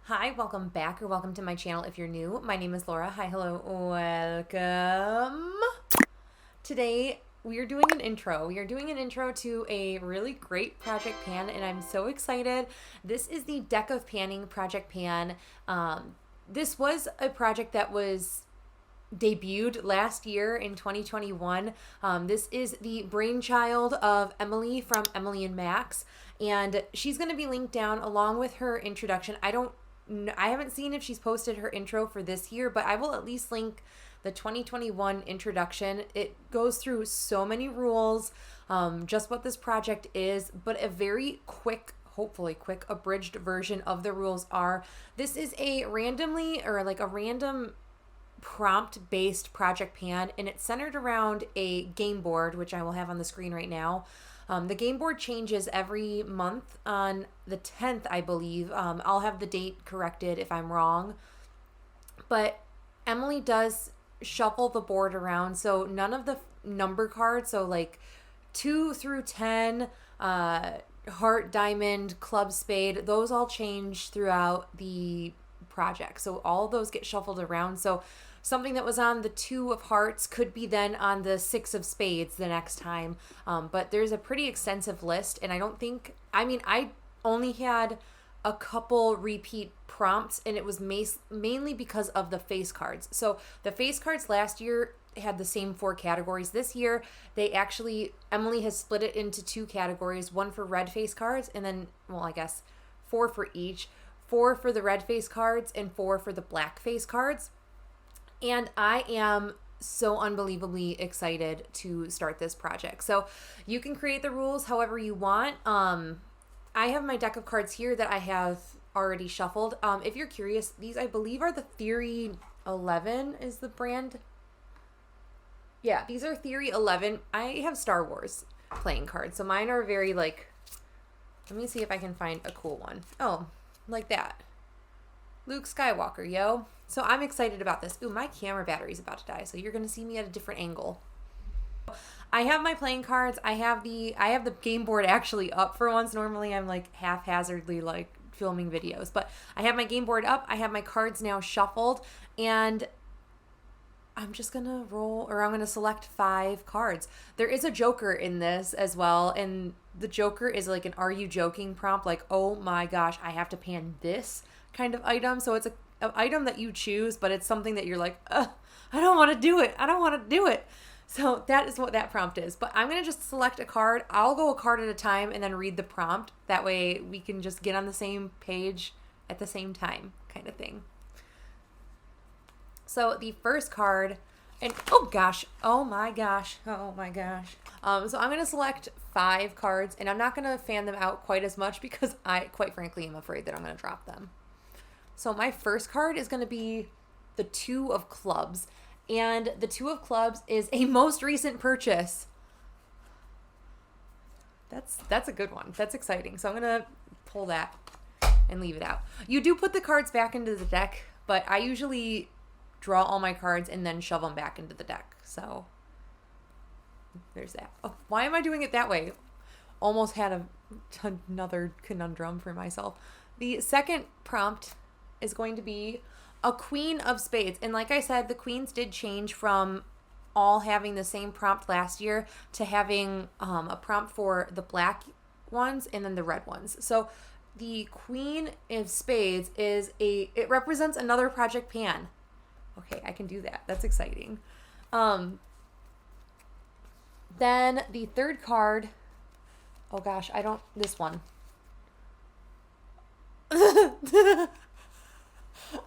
Hi, welcome back or welcome to my channel if you're new. My name is Laura. Hi, hello, welcome. Today we are doing an intro. We are doing an intro to a really great project pan and I'm so excited. This is the DeckOfPanning project pan. This was a project that was debuted last year in 2021. This is the brainchild of Emily from Emily and Max, and she's going to be linked down along with her introduction. I haven't seen if she's posted her intro for this year, but I will at least link the 2021 introduction. It goes through so many rules, just what this project is, but a very quick, hopefully quick, abridged version of the rules are, this is a random prompt based project pan, and it's centered around a game board, which I will have on the screen right now. The game board changes every month on the 10th, I believe. I'll have the date corrected if I'm wrong. But Emily does shuffle the board around, so none of the number cards, so like 2 through 10, heart, diamond, club, spade, those all change throughout the project. So all those get shuffled around. So something that was on the 2 of hearts could be then on the 6 of spades the next time. But there's a pretty extensive list, and I only had a couple repeat prompts, and it was mainly because of the face cards. So the face cards last year had the same 4 categories. This year, Emily has split it into 2 categories, one for red face cards, and then, 4 for each. 4 for the red face cards and 4 for the black face cards. And I am so unbelievably excited to start this project. So you can create the rules however you want. I have my deck of cards here that I have already shuffled. If you're curious, these I believe are the Theory 11 is the brand. Yeah, these are Theory 11. I have Star Wars playing cards. So mine are very let me see if I can find a cool one. Oh, like that. Luke Skywalker, yo. So I'm excited about this. Ooh, my camera battery's about to die, so you're going to see me at a different angle. I have my playing cards. I have the game board actually up for once. Normally I'm haphazardly filming videos, but I have my game board up. I have my cards now shuffled, and I'm just going to I'm going to select 5 cards. There is a joker in this as well, and the joker is like an "are you joking" prompt, oh my gosh, I have to pan this kind of item. So it's an item that you choose, but it's something that you're I don't want to do it. I don't want to do it. So that is what that prompt is. But I'm going to just select a card. I'll go a card at a time and then read the prompt. That way we can just get on the same page at the same time kind of thing. So the first card, and oh my gosh. So I'm going to select 5 cards, and I'm not going to fan them out quite as much because I, quite frankly, am afraid that I'm going to drop them. So my first card is going to be the 2 of clubs, and the 2 of clubs is a most recent purchase. That's a good one. That's exciting. So I'm going to pull that and leave it out. You do put the cards back into the deck, but I usually draw all my cards and then shove them back into the deck. So there's that. Oh, why am I doing it that way? Almost had another conundrum for myself. The second prompt is going to be a queen of spades. And like I said, the queens did change from all having the same prompt last year to having a prompt for the black ones and then the red ones. So the queen of spades it represents another project pan. Okay, I can do that. That's exciting. Then the third card, oh gosh, this one.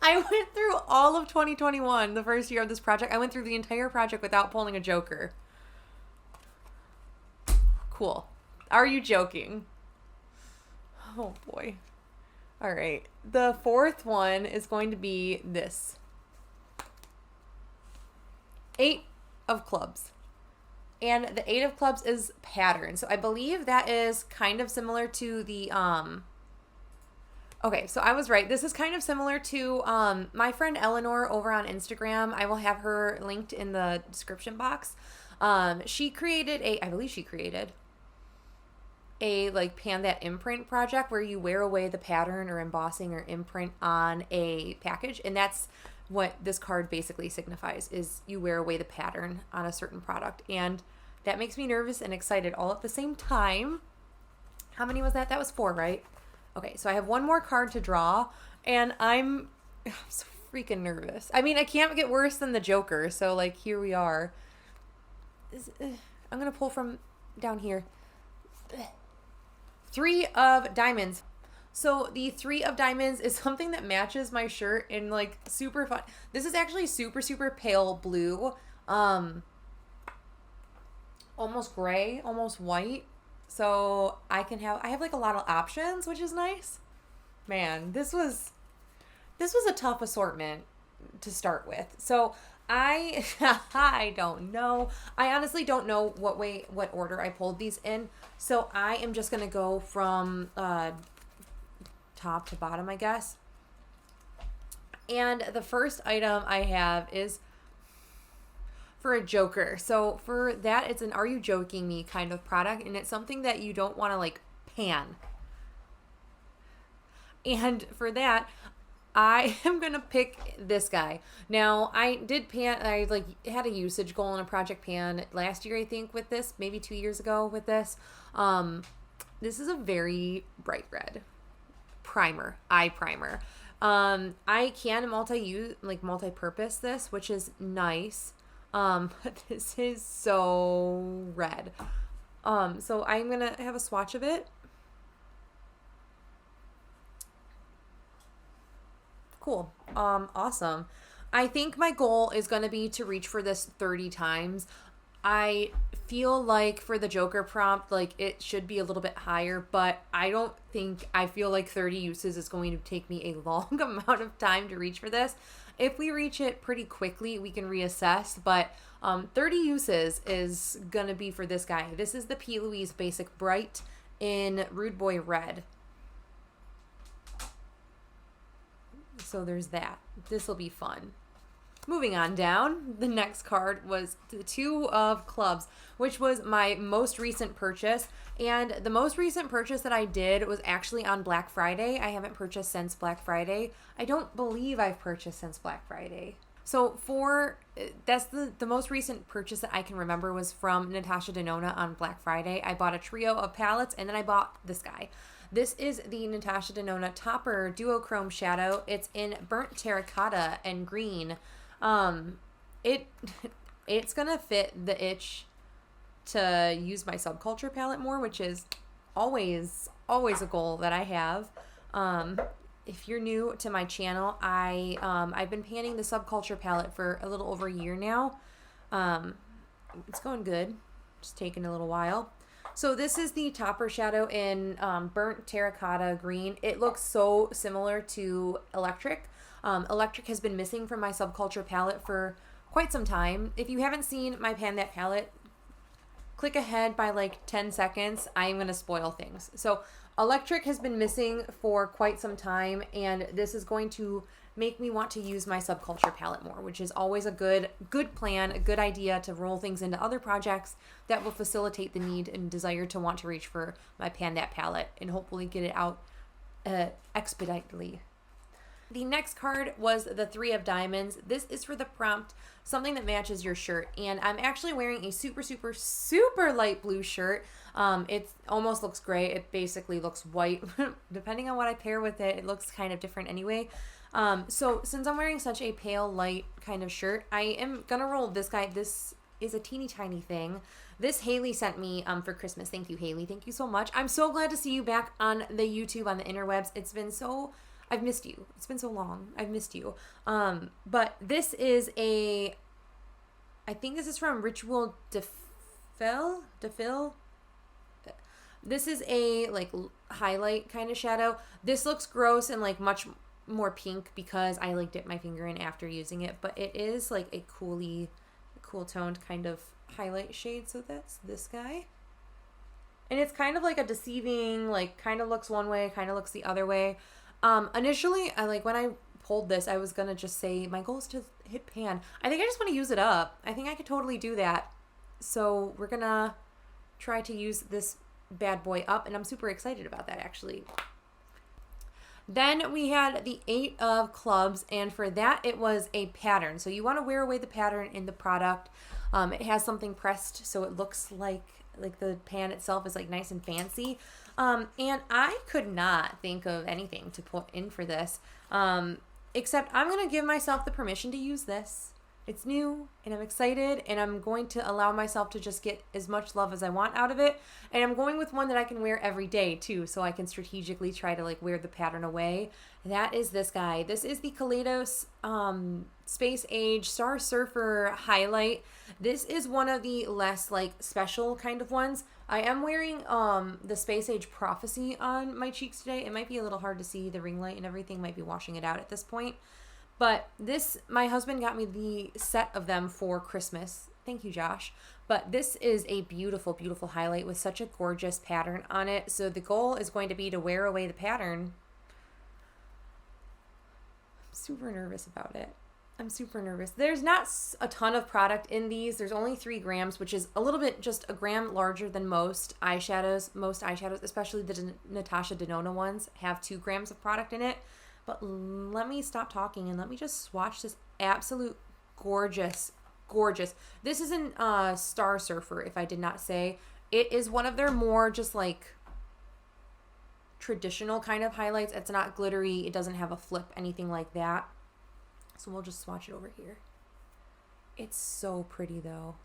I went through all of 2021, the first year of this project. I went through the entire project without pulling a joker. Cool. Are you joking? Oh boy. All right. The fourth one is going to be this. 8 of clubs. And the 8 of clubs is pattern. So I believe that is kind of similar to the okay, so I was right. This is kind of similar to my friend Eleanor over on Instagram. I will have her linked in the description box. She created I believe she created a like pan that imprint project where you wear away the pattern or embossing or imprint on a package, and that's what this card basically signifies, is you wear away the pattern on a certain product. And that makes me nervous and excited all at the same time. How many was that? That was 4, right? Okay, so I have one more card to draw, and I'm so freaking nervous. I mean, I can't get worse than the Joker, so like here we are. I'm gonna pull from down here. 3 of Diamonds. So the 3 of Diamonds is something that matches my shirt in like super fun. This is actually super, super pale blue. Almost gray, almost white. So I have like a lot of options, which is nice. Man, this was a tough assortment to start with. So I don't know. I honestly don't know what order I pulled these in. So I am just going to go from top to bottom, I guess. And the first item I have is for a Joker. So for that, it's an Are You Joking Me kind of product, and it's something that you don't want to like pan. And for that, I am going to pick this guy. Now, I had a usage goal in a project pan last year, I think, with this, maybe 2 years ago with this. This is a very bright red eye primer. I can multi-purpose this, which is nice. But this is so red. So I'm going to have a swatch of it. Cool. Awesome. I think my goal is going to be to reach for this 30 times. I feel like for the Joker prompt, like it should be a little bit higher, but I feel like 30 uses is going to take me a long amount of time to reach for this. If we reach it pretty quickly, we can reassess, but 30 uses is going to be for this guy. This is the P. Louise Basic Bright in Rude Boy Red. So there's that. This will be fun. Moving on down, the next card was the 2 of Clubs, which was my most recent purchase. And the most recent purchase that I did was actually on Black Friday. I haven't purchased since Black Friday. I don't believe I've purchased since Black Friday. So that's the most recent purchase that I can remember was from Natasha Denona on Black Friday. I bought a trio of palettes, and then I bought this guy. This is the Natasha Denona Topper Duochrome Shadow. It's in Burnt Terracotta and Green. It's gonna fit the itch to use my Subculture palette more, which is always a goal that I have. If you're new to my channel, I've been panning the Subculture palette for a little over a year now. It's going good. Just taking a little while. So this is the Topper Shadow in Burnt Terracotta Green. It looks so similar to Electric. Electric has been missing from my Subculture palette for quite some time. If you haven't seen my pan that palette, click ahead by like 10 seconds. I am going to spoil things. So Electric has been missing for quite some time, and this is going to make me want to use my Subculture palette more, which is always a good plan, a good idea to roll things into other projects that will facilitate the need and desire to want to reach for my pan that palette and hopefully get it out expeditely. The next card was the 3 of Diamonds. This is for the prompt, something that matches your shirt. And I'm actually wearing a super, super, super light blue shirt. It almost looks gray. It basically looks white. Depending on what I pair with it, it looks kind of different anyway. So since I'm wearing such a pale, light kind of shirt, I am going to roll this guy. This is a teeny tiny thing. This Haley sent me for Christmas. Thank you, Haley. Thank you so much. I'm so glad to see you back on the YouTube, on the interwebs. I've missed you. It's been so long. I've missed you. But this is I think this is from Ritual Defil. This is a like highlight kind of shadow. This looks gross and like much more pink because I like dipped my finger in after using it, but it is like a cool toned kind of highlight shade. So that's this guy. And it's kind of like a deceiving, like kind of looks one way, kind of looks the other way. Initially, when I pulled this, I was going to just say my goal is to hit pan. I think I just want to use it up. I think I could totally do that. So we're going to try to use this bad boy up, and I'm super excited about that actually. Then we had the 8 of clubs, and for that it was a pattern. So you want to wear away the pattern in the product. It has something pressed so it looks like the pan itself is like nice and fancy. And I could not think of anything to put in for this, except I'm going to give myself the permission to use this. It's new and I'm excited, and I'm going to allow myself to just get as much love as I want out of it. And I'm going with one that I can wear every day too, so I can strategically try to like wear the pattern away. That is this guy. This is the Kaleidos Space Age Star Surfer highlight. This is one of the less like special kind of ones. I am wearing the Space Age Prophecy on my cheeks today. It might be a little hard to see. The ring light and everything might be washing it out at this point. But this, my husband got me the set of them for Christmas. Thank you, Josh. But this is a beautiful, beautiful highlight with such a gorgeous pattern on it. So the goal is going to be to wear away the pattern. I'm super nervous about it. I'm super nervous. There's not a ton of product in these. There's only 3 grams, which is a little bit, just a gram larger than most eyeshadows. Most eyeshadows, especially the Natasha Denona ones, have 2 grams of product in it. But let me stop talking and let me just swatch this absolute gorgeous, gorgeous. This is an Star Surfer, if I did not say. It is one of their more just like traditional kind of highlights. It's not glittery. It doesn't have a flip, anything like that. So we'll just swatch it over here. It's so pretty though.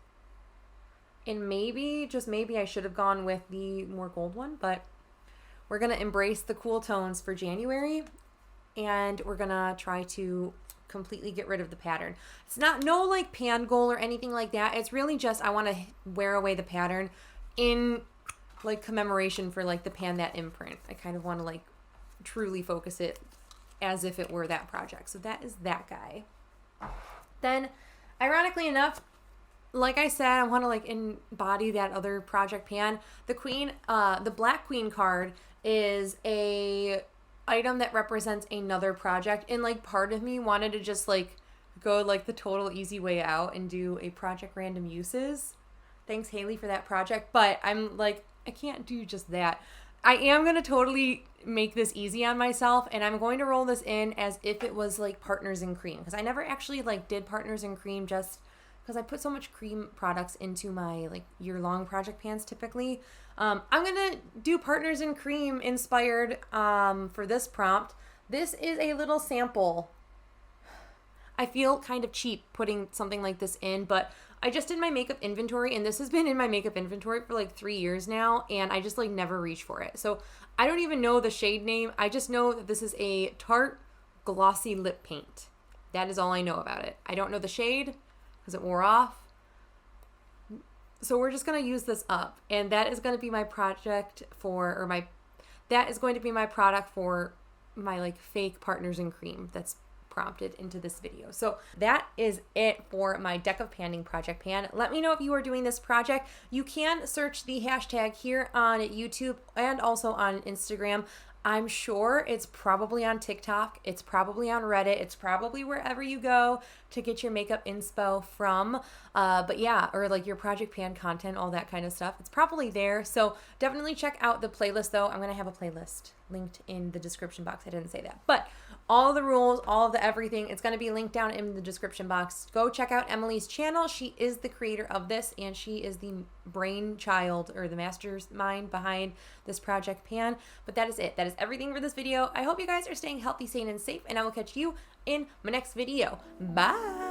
And maybe, just maybe, I should have gone with the more gold one, but we're going to embrace the cool tones for January. And we're gonna try to completely get rid of the pattern. It's not no like pan goal or anything like that. It's really just I want to wear away the pattern in like commemoration for like the Pan That imprint. I kind of want to like truly focus it as if it were that project. So that is that guy. Then, ironically enough, like I said, I want to like embody that other project pan. The Queen, the Black Queen card is a item that represents another project, and like part of me wanted to just like go like the total easy way out and do a project random uses. Thanks Haley for that project, but I'm like, I can't do just that. I am going to totally make this easy on myself, and I'm going to roll this in as if it was like Partners in Cream, because I never actually like did Partners in Cream just because I put so much cream products into my like year-long project pans typically. I'm going to do Partners in Cream inspired for this prompt. This is a little sample. I feel kind of cheap putting something like this in, but I just did my makeup inventory, and this has been in my makeup inventory for like 3 years now, and I just like never reach for it. So I don't even know the shade name. I just know that this is a Tarte Glossy Lip Paint. That is all I know about it. I don't know the shade because it wore off. So we're just going to use this up, and that is going to be my project for, or that is going to be my product for my like fake Partners in Cream that's prompted into this video. So that is it for my DeckOfPanning project pan. Let me know if you are doing this project. You can search the hashtag here on YouTube and also on Instagram. I'm sure it's probably on TikTok. It's probably on Reddit. It's probably wherever you go to get your makeup inspo from. But yeah, or like your project pan content, all that kind of stuff. It's probably there. So definitely check out the playlist though. I'm going to have a playlist linked in the description box. I didn't say that. But all the rules, all the everything, it's going to be linked down in the description box. Go check out Emily's channel. She is the creator of this, and she is the brainchild or the mastermind behind this project pan. But that is it. That is everything for this video. I hope you guys are staying healthy, sane, and safe, and I will catch you in my next video. Bye!